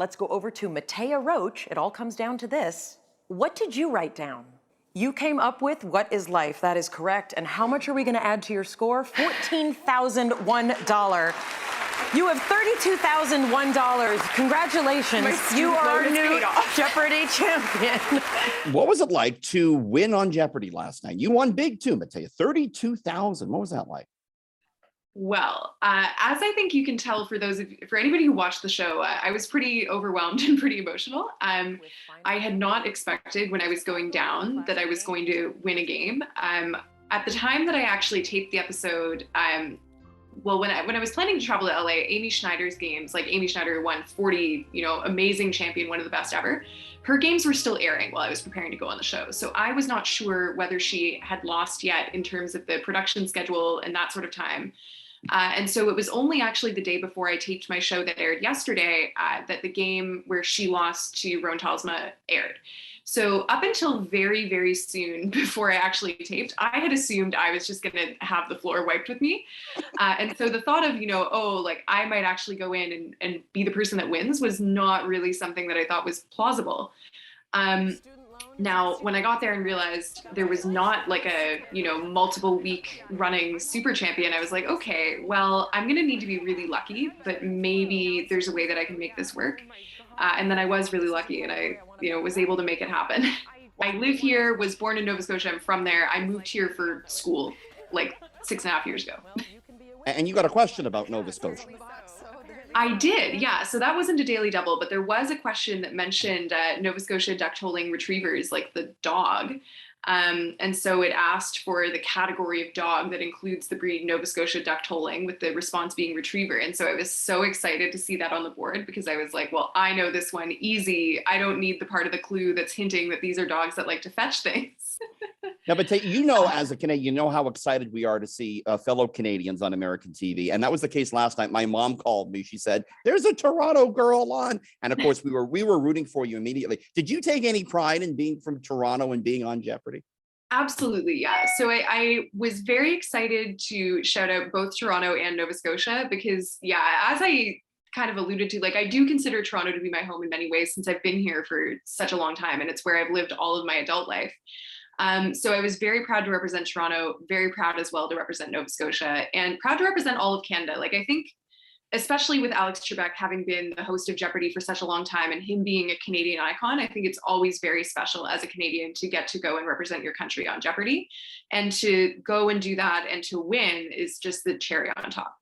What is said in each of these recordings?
Let's go over to Mattea Roach. It all comes down to this. What did you write down? You came up with what is life. That is correct. And how much are we going to add to your score? $14,001. You have $32,001. Congratulations. You are our new Jeopardy champion. What was it like to win on Jeopardy last night? You won big too, Mattea. 32,000. What was that like? Well, as I think you can tell for anybody who watched the show, I was pretty overwhelmed and pretty emotional. I had not expected when I was going down that I was going to win a game. At the time that I actually taped the episode, when I was planning to travel to LA, Amy Schneider's games, like Amy Schneider won 40, amazing champion, one of the best ever. Her games were still airing while I was preparing to go on the show. So I was not sure whether she had lost yet in terms of the production schedule and that sort of time. And so it was only actually the day before I taped my show that aired yesterday that the game where she lost to Rowan Talsma aired. So up until very, very soon before I actually taped, I had assumed I was just going to have the floor wiped with me. And so the thought of, I might actually go in and be the person that wins was not really something that I thought was plausible. Now, when I got there and realized there was not like a, multiple week running super champion, I was like, okay, well, I'm going to need to be really lucky, but maybe there's a way that I can make this work. And then I was really lucky and I, was able to make it happen. I live here, was born in Nova Scotia. I'm from there. I moved here for school like 6.5 years ago. And you got a question about Nova Scotia. I did, yeah. So that wasn't a daily double, but there was a question that mentioned Nova Scotia duck-tolling retrievers, like the dog. And so it asked for the category of dog that includes the breed Nova Scotia duck-tolling, with the response being retriever. And so I was so excited to see that on the board because I was like, well, I know this one easy. I don't need the part of the clue that's hinting that these are dogs that like to fetch things. Now, but as a Canadian, you know how excited we are to see fellow Canadians on American TV. And that was the case last night. My mom called me. She said, there's a Toronto girl on. And of course, we were rooting for you immediately. Did you take any pride in being from Toronto and being on Jeopardy? Absolutely, yeah. So I was very excited to shout out both Toronto and Nova Scotia because, yeah, as I kind of alluded to, I do consider Toronto to be my home in many ways since I've been here for such a long time and it's where I've lived all of my adult life. So I was very proud to represent Toronto, very proud as well to represent Nova Scotia, and proud to represent all of Canada. I think, especially with Alex Trebek having been the host of Jeopardy for such a long time and him being a Canadian icon, I think it's always very special as a Canadian to get to go and represent your country on Jeopardy. And to go and do that and to win is just the cherry on top.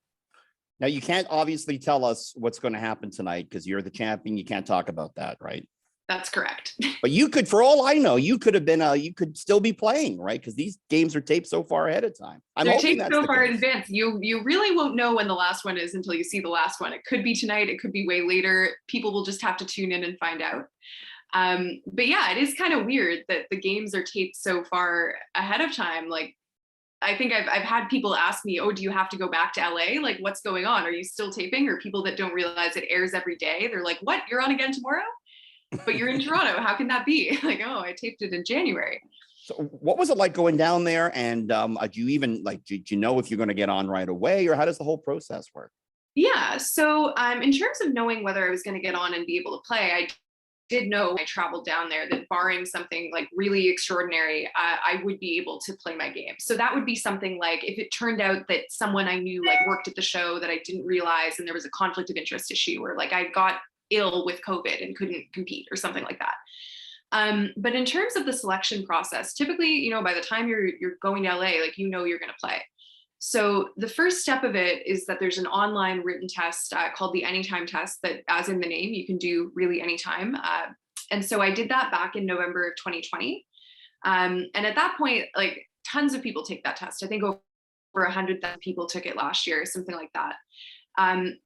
Now, you can't obviously tell us what's going to happen tonight because you're the champion. You can't talk about that, right? That's correct. But you could, for all I know, you could still be playing, right? Because these games are taped so far ahead of time. They're taped so far in advance. You really won't know when the last one is until you see the last one. It could be tonight. It could be way later. People will just have to tune in and find out. But yeah, it is kind of weird that the games are taped so far ahead of time. I think I've had people ask me, oh, do you have to go back to LA? What's going on? Are you still taping? Or people that don't realize it airs every day. They're like, what? You're on again tomorrow? But you're in Toronto. How can that be? Oh, I taped it in January. So what was it like going down there? And do you know if you're going to get on right away, or how does the whole process work? Yeah. So in terms of knowing whether I was going to get on and be able to play, I did know when I traveled down there that barring something really extraordinary, I would be able to play my game. So that would be something like if it turned out that someone I knew worked at the show that I didn't realize and there was a conflict of interest issue, or I got ill with COVID and couldn't compete or something like that. But in terms of the selection process, typically, by the time you're going to LA, you're going to play. So the first step of it is that there's an online written test called the Anytime test that, as in the name, you can do really anytime. And so I did that back in November of 2020. And at that point, tons of people take that test. I think over 100,000 people took it last year, something like that. And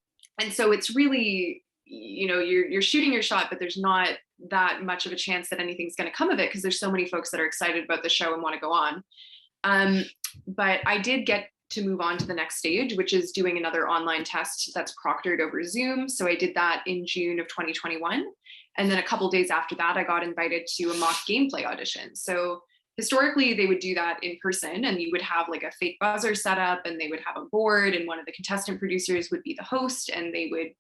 so it's really, you're shooting your shot, but there's not that much of a chance that anything's going to come of it because there's so many folks that are excited about the show and want to go on. But I did get to move on to the next stage, which is doing another online test that's proctored over Zoom. So I did that in June of 2021. And then a couple of days after that, I got invited to a mock gameplay audition. So historically, they would do that in person and you would have a fake buzzer set up and they would have a board and one of the contestant producers would be the host and they would,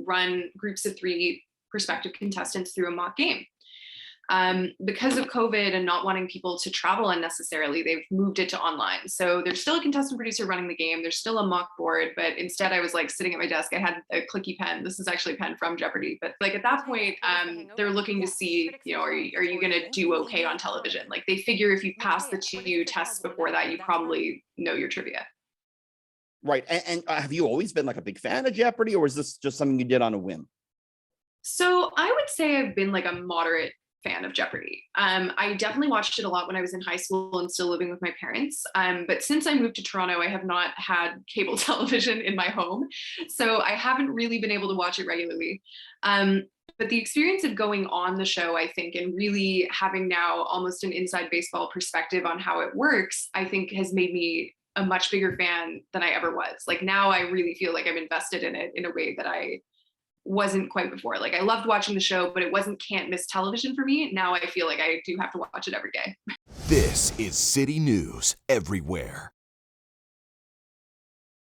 run groups of 3 prospective contestants through a mock game. Because of COVID and not wanting people to travel unnecessarily, they've moved it to online. So there's still a contestant producer running the game. There's still a mock board, but instead I was like sitting at my desk. I had a clicky pen. This is actually a pen from Jeopardy. But like at that point, they're looking to see, are you going to do okay on television? Like they figure if you pass the 2 tests before that, you probably know your trivia. Right. And have you always been like a big fan of Jeopardy, or is this just something you did on a whim? So I would say I've been like a moderate fan of Jeopardy. I definitely watched it a lot when I was in high school and still living with my parents. But since I moved to Toronto, I have not had cable television in my home. So I haven't really been able to watch it regularly. But the experience of going on the show, I think, and really having now almost an inside baseball perspective on how it works, I think has made me a much bigger fan than I ever was. Like now I really feel like I'm invested in it in a way that I wasn't quite before. Like I loved watching the show, but it wasn't can't miss television for me. Now I feel like I do have to watch it every day. This is City News Everywhere.